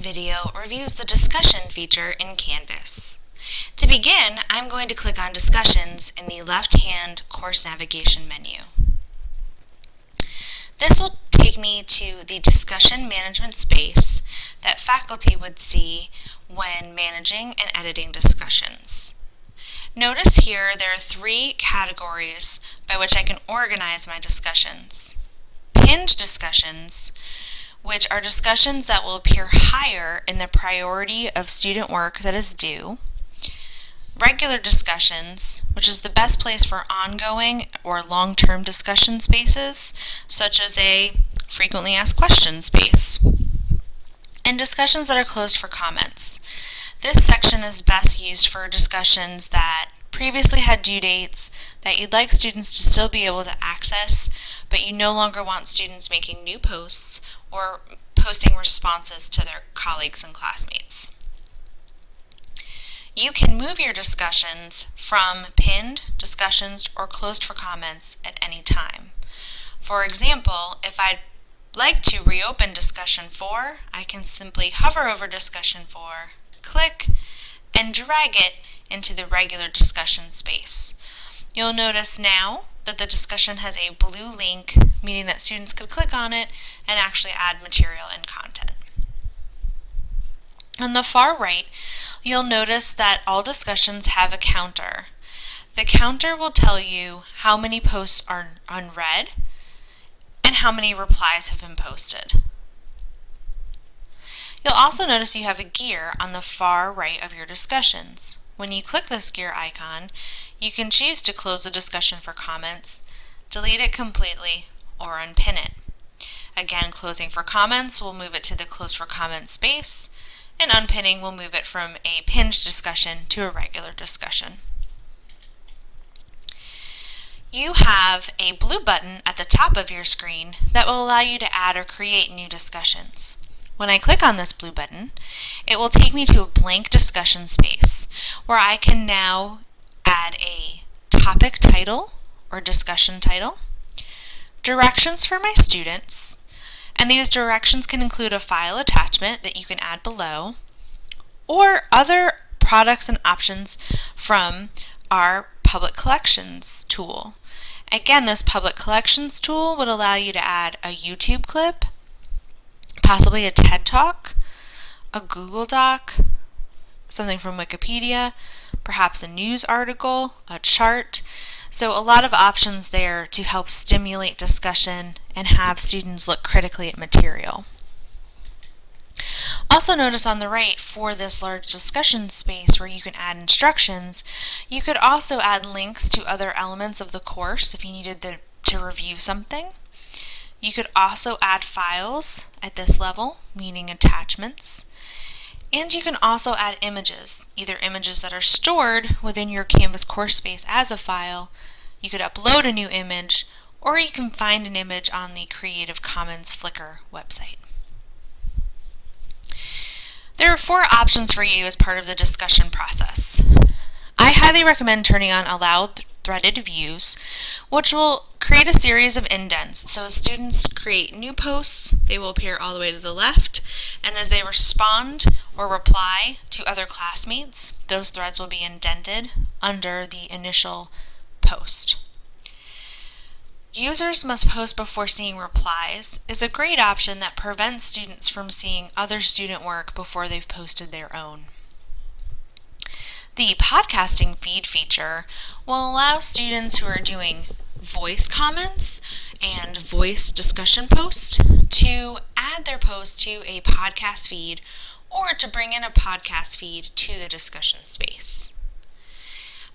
video reviews the discussion feature in Canvas. To begin, I'm going to click on Discussions in the left-hand course navigation menu. This will take me to the discussion management space that faculty would see when managing and editing discussions. Notice here there are three categories by which I can organize my discussions. Pinned discussions, which are discussions that will appear higher in the priority of student work that is due. Regular discussions, which is the best place for ongoing or long-term discussion spaces, such as a frequently asked questions space. And discussions that are closed for comments. This section is best used for discussions that previously had due dates that you'd like students to still be able to access, but you no longer want students making new posts or posting responses to their colleagues and classmates. You can move your discussions from pinned discussions or closed for comments at any time. For example, if I'd like to reopen discussion 4, I can simply hover over discussion 4, click, and drag it into the regular discussion space. You'll notice now that the discussion has a blue link, meaning that students could click on it and actually add material and content. On the far right, you'll notice that all discussions have a counter. The counter will tell you how many posts are unread and how many replies have been posted. You'll also notice you have a gear on the far right of your discussions. When you click this gear icon, you can choose to close the discussion for comments, delete it completely, or unpin it. Again, closing for comments will move it to the close for comments space, and unpinning will move it from a pinned discussion to a regular discussion. You have a blue button at the top of your screen that will allow you to add or create new discussions. When I click on this blue button, it will take me to a blank discussion space where I can now add a topic title or discussion title, directions for my students, and these directions can include a file attachment that you can add below, or other products and options from our public collections tool. Again, this public collections tool would allow you to add a YouTube clip, possibly a TED Talk, a Google Doc, something from Wikipedia, perhaps a news article, a chart. So a lot of options there to help stimulate discussion and have students look critically at material. Also notice on the right, for this large discussion space where you can add instructions, you could also add links to other elements of the course if you needed to review something. You could also add files at this level, meaning attachments. And you can also add images, either images that are stored within your Canvas course space as a file. You could upload a new image, or you can find an image on the Creative Commons Flickr website. There are 4 options for you as part of the discussion process. I highly recommend turning on Allow Threaded Views, which will create a series of indents. So as students create new posts, they will appear all the way to the left, and as they respond or reply to other classmates, those threads will be indented under the initial post. Users must post before seeing replies is a great option that prevents students from seeing other student work before they've posted their own. The podcasting feed feature will allow students who are doing voice comments and voice discussion posts to add their post to a podcast feed or to bring in a podcast feed to the discussion space.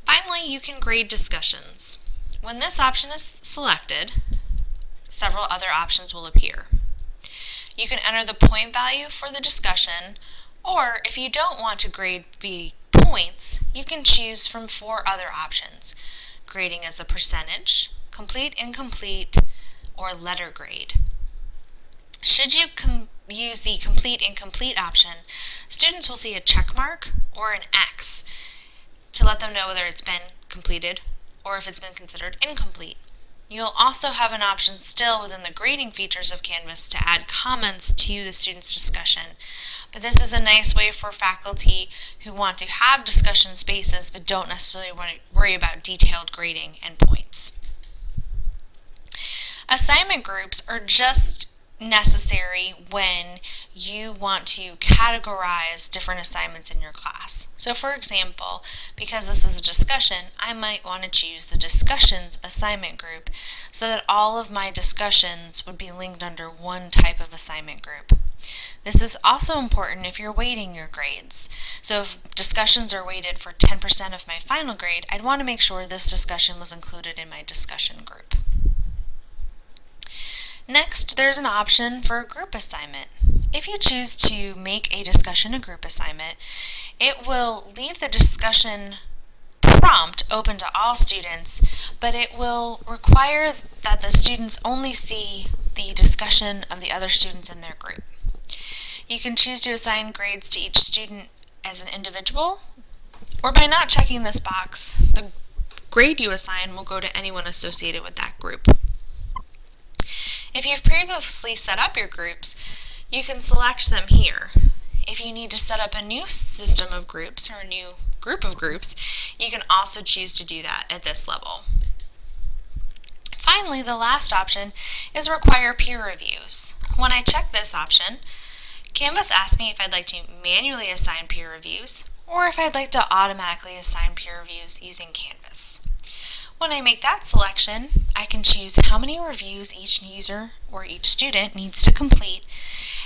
Finally, you can grade discussions. When this option is selected, several other options will appear. You can enter the point value for the discussion, or if you don't want to grade via points, you can choose from 4 other options: grading as a percentage, complete, incomplete, or letter grade. Should you use the complete, incomplete option, students will see a check mark or an X to let them know whether it's been completed or if it's been considered incomplete. You'll also have an option still within the grading features of Canvas to add comments to the student's discussion. But this is a nice way for faculty who want to have discussion spaces but don't necessarily want to worry about detailed grading and points. Assignment groups are just necessary when you want to categorize different assignments in your class. So for example, because this is a discussion, I might want to choose the discussions assignment group so that all of my discussions would be linked under one type of assignment group. This is also important if you're weighting your grades. So if discussions are weighted for 10% of my final grade, I'd want to make sure this discussion was included in my discussion group. Next, there's an option for a group assignment. If you choose to make a discussion a group assignment, it will leave the discussion prompt open to all students, but it will require that the students only see the discussion of the other students in their group. You can choose to assign grades to each student as an individual, or by not checking this box, the grade you assign will go to anyone associated with that group. If you've previously set up your groups, you can select them here. If you need to set up a new system of groups or a new group of groups, you can also choose to do that at this level. Finally, the last option is require peer reviews. When I check this option, Canvas asks me if I'd like to manually assign peer reviews or if I'd like to automatically assign peer reviews using Canvas. When I make that selection, I can choose how many reviews each user or each student needs to complete,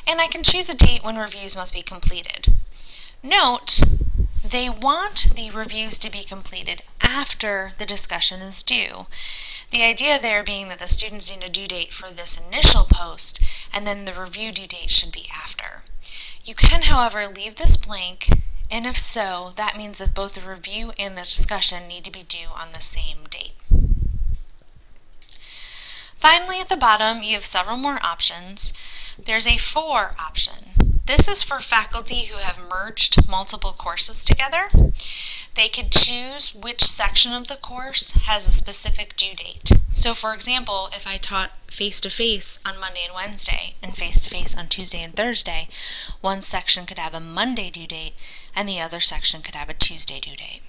and I can choose a date when reviews must be completed. Note, they want the reviews to be completed after the discussion is due. The idea there being that the students need a due date for this initial post, and then the review due date should be after. You can, however, leave this blank, and if so, that means that both the review and the discussion need to be due on the same date. Finally, at the bottom, you have several more options. There's a For option. This is for faculty who have merged multiple courses together. They could choose which section of the course has a specific due date. So for example, if I taught face-to-face on Monday and Wednesday and face-to-face on Tuesday and Thursday, one section could have a Monday due date and the other section could have a Tuesday due date.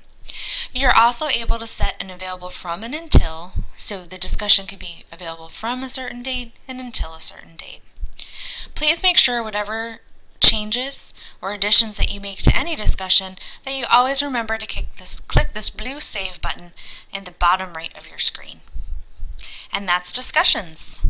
You're also able to set an available from and until, so the discussion could be available from a certain date and until a certain date. Please make sure whatever changes or additions that you make to any discussion that you always remember to click this blue Save button in the bottom right of your screen. And that's discussions.